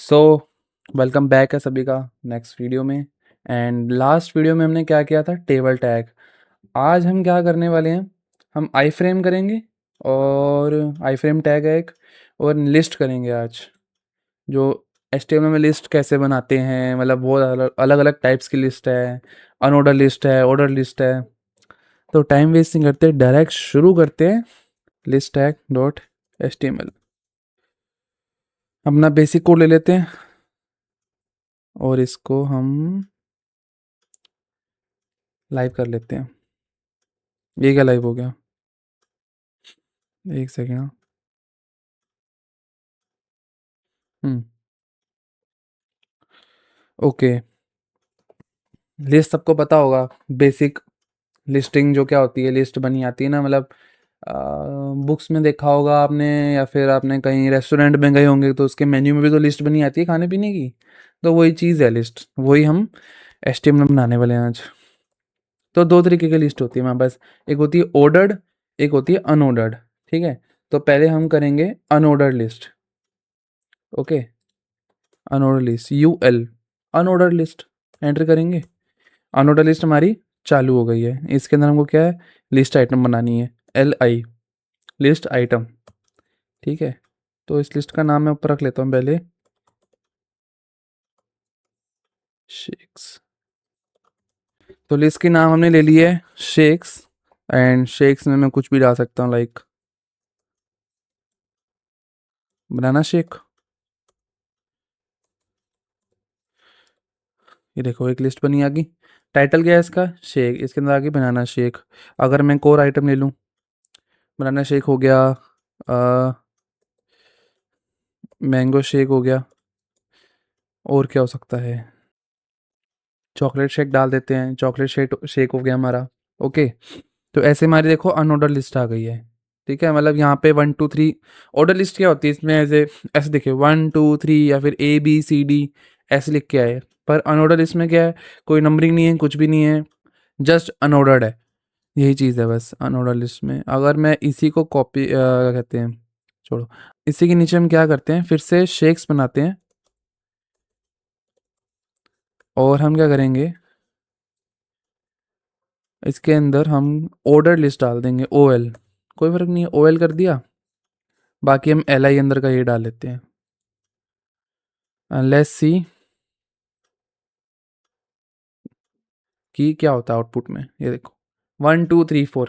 So welcome back है सभी का नेक्स्ट वीडियो में। एंड लास्ट वीडियो में हमने क्या किया था, टेबल टैग। आज हम क्या करने वाले हैं, हम आई फ्रेम करेंगे और आई फ्रेम टैग है एक, और लिस्ट करेंगे आज। जो HTML में लिस्ट कैसे बनाते हैं, मतलब बहुत अलग अलग टाइप्स की लिस्ट है, अनऑर्डर लिस्ट है, ऑर्डर लिस्ट है। तो टाइम वेस्ट नहीं करते, डायरेक्ट शुरू करते हैं। लिस्ट टैग डॉट HTML, अपना बेसिक कोड ले लेते हैं और इसको हम लाइव कर लेते हैं। ये क्या लाइव हो गया, एक सेकेंड। हाँ, हम्म, ओके। लिस्ट सबको पता होगा, बेसिक लिस्टिंग जो क्या होती है, लिस्ट बनी आती है ना, मतलब बुक्स में देखा होगा आपने, या फिर आपने कहीं रेस्टोरेंट में गए होंगे तो उसके मेन्यू में भी तो लिस्ट बनी आती है खाने पीने की। तो वही चीज़ है लिस्ट, वही हम HTML में बनाने वाले हैं आज। तो दो तरीके की लिस्ट होती है हमारे पास, एक होती है ऑर्डर्ड, एक होती है अनऑर्डर्ड। ठीक है, तो पहले हम करेंगे unordered list. Okay, unordered list UL, unordered list enter करेंगे। अनऑर्डर लिस्ट हमारी चालू हो गई है। इसके अंदर हमको क्या है, लिस्ट आइटम बनानी है, LI, लिस्ट आइटम। ठीक है, तो इस लिस्ट का नाम मैं ऊपर रख लेता हूँ पहले, शेक्स। तो लिस्ट की नाम हमने ले ली है शेक्स, एंड शेक्स में मैं कुछ भी डाल सकता हूँ, लाइक बनाना शेक। ये देखो एक लिस्ट बनी आ गई। टाइटल क्या है इसका, शेक, इसके अंदर आ गई बनाना शेक। अगर मैं कोर आइटम ले लूँ, बनाना शेक हो गया, मैंगो शेक हो गया, और क्या हो सकता है, चॉकलेट शेक डाल देते हैं, चॉकलेट शेक शेक हो गया हमारा। ओके, तो ऐसे हमारी देखो अनऑर्डर लिस्ट आ गई है। ठीक है, मतलब यहाँ पे 1 2 3 ऑर्डर लिस्ट क्या होती है इसमें, ऐसे ऐसे देखिए 1 2 3 या फिर ABCD ऐसे लिख के आए। पर अनऑर्डर लिस्ट में क्या है, कोई नंबरिंग नहीं है, कुछ भी नहीं है, जस्ट अनऑर्डर्ड है। यही चीज़ है बस अनऑर्डर लिस्ट में। अगर मैं इसी को कॉपी क्या कहते हैं, छोड़ो, इसी के नीचे हम क्या करते हैं, फिर से शेक्स बनाते हैं। और हम क्या करेंगे, इसके अंदर हम ऑर्डर लिस्ट डाल देंगे, OL। कोई फ़र्क नहीं है, OL कर दिया। बाकी हम LI अंदर का ये डाल लेते हैं। लेट्स सी कि क्या होता है आउटपुट में। ये देखो 1 2 3 4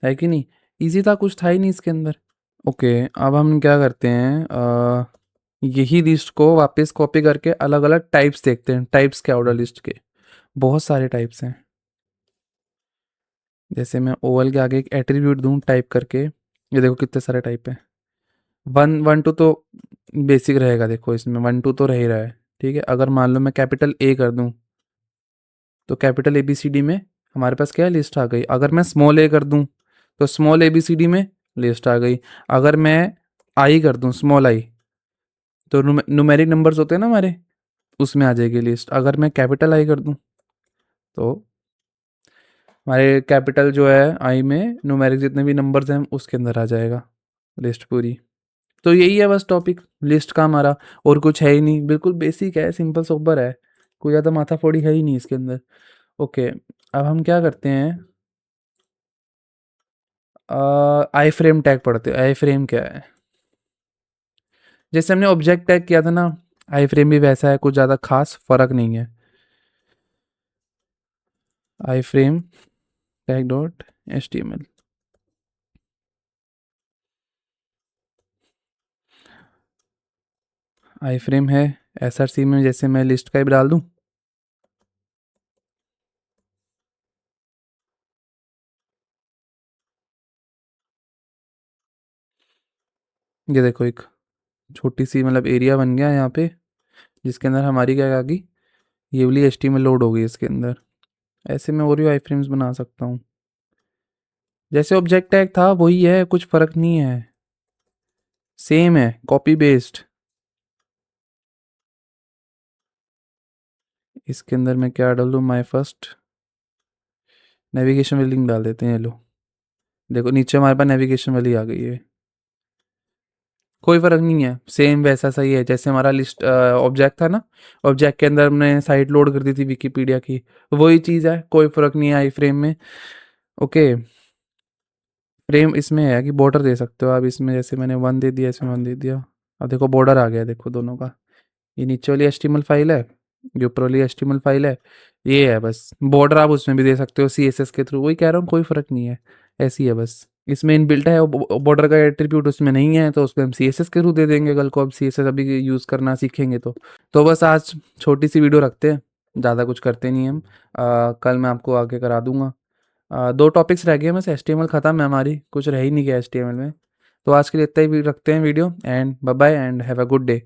है कि नहीं, इजी था, कुछ था ही नहीं इसके अंदर। ओके, अब हम क्या करते हैं, यही लिस्ट को वापस कॉपी करके अलग अलग टाइप्स देखते हैं। टाइप्स क्या, ऑर्डर लिस्ट के बहुत सारे टाइप्स हैं। जैसे मैं OL के आगे एक एट्रीब्यूट दूं टाइप करके, ये देखो कितने सारे टाइप हैं। 1 1 2 तो बेसिक रहेगा, देखो इसमें 1 2 तो रह ही रहा है। ठीक है, अगर मान लो मैं कैपिटल A कर दूं, तो कैपिटल ABCD में हमारे पास क्या है, लिस्ट आ गई। अगर मैं स्मॉल A कर दूं, तो स्मॉल ABCD में लिस्ट आ गई। अगर मैं I कर दूं, स्मॉल I, तो न्यूमेरिक नंबर्स होते हैं ना हमारे, उसमें आ जाएगी लिस्ट। अगर मैं कैपिटल I कर दूं, तो हमारे कैपिटल जो है I में न्यूमेरिक जितने भी नंबर्स हैं उसके अंदर आ जाएगा लिस्ट पूरी। तो यही है बस टॉपिक लिस्ट का हमारा, और कुछ है ही नहीं, बिल्कुल बेसिक है, सिंपल सोबर है, कोई ज़्यादा माथाफोड़ी है ही नहीं इसके अंदर। ओके, अब हम क्या करते हैं, आई फ्रेम टैग पढ़ते हैं। आई फ्रेम क्या है, जैसे हमने ऑब्जेक्ट टैग किया था ना, आई फ्रेम भी वैसा है, कुछ ज़्यादा खास फर्क नहीं है। आई फ्रेम टैग डॉट HTML, आई फ्रेम है SRC में, जैसे मैं लिस्ट का ही डाल दूँ। ये देखो एक छोटी सी मतलब एरिया बन गया यहाँ पे, जिसके अंदर हमारी क्या आ गई, ये वाली HTML लोड हो गई इसके अंदर। ऐसे मैं और भी आई फ्रेम्स बना सकता हूँ, जैसे ऑब्जेक्ट टैग था वही है, कुछ फर्क नहीं है, सेम है, कॉपी बेस्ड। इसके अंदर मैं क्या डाल दूँ, माई फर्स्ट नेविगेशन वाली लिंक डाल देते हैं। ये लो, देखो नीचे हमारे पास नेविगेशन वाली आ गई है। कोई फ़र्क नहीं है, सेम वैसा सही है जैसे हमारा लिस्ट ऑब्जेक्ट था ना, ऑब्जेक्ट के अंदर हमने साइट लोड कर दी थी विकिपीडिया की, वही चीज़ है, कोई फ़र्क नहीं है आई फ्रेम में। ओके, फ्रेम इसमें है कि बॉर्डर दे सकते हो आप इसमें, जैसे मैंने 1 दे दिया, इसमें 1 दे दिया। अब देखो बॉर्डर आ गया देखो दोनों का। ये नीचे वाली एचटीएमएल फाइल है, ये ऊपर वाली एचटीएमएल फाइल है, ये है बस। बॉर्डर आप उसमें भी दे सकते हो सीएसएस के थ्रू, वही कह रहा हूँ कोई फ़र्क नहीं है, ऐसी है बस। इसमें इनबिल्ट है, बॉर्डर का एट्रीब्यूट उसमें नहीं है तो उसमें हम सीएसएस के थ्रू दे देंगे कल को, अब सीएसएस अभी यूज़ करना सीखेंगे तो बस आज छोटी सी वीडियो रखते हैं, ज़्यादा कुछ करते नहीं हम। कल मैं आपको आगे करा दूंगा। 2 टॉपिक्स रह गए बस, एचटीएमएल ख़त्म है हमारी, कुछ रह ही नहीं गया एचटीएमएल में। तो आज के लिए इतना ही रखते हैं video, and bye bye and have a good day.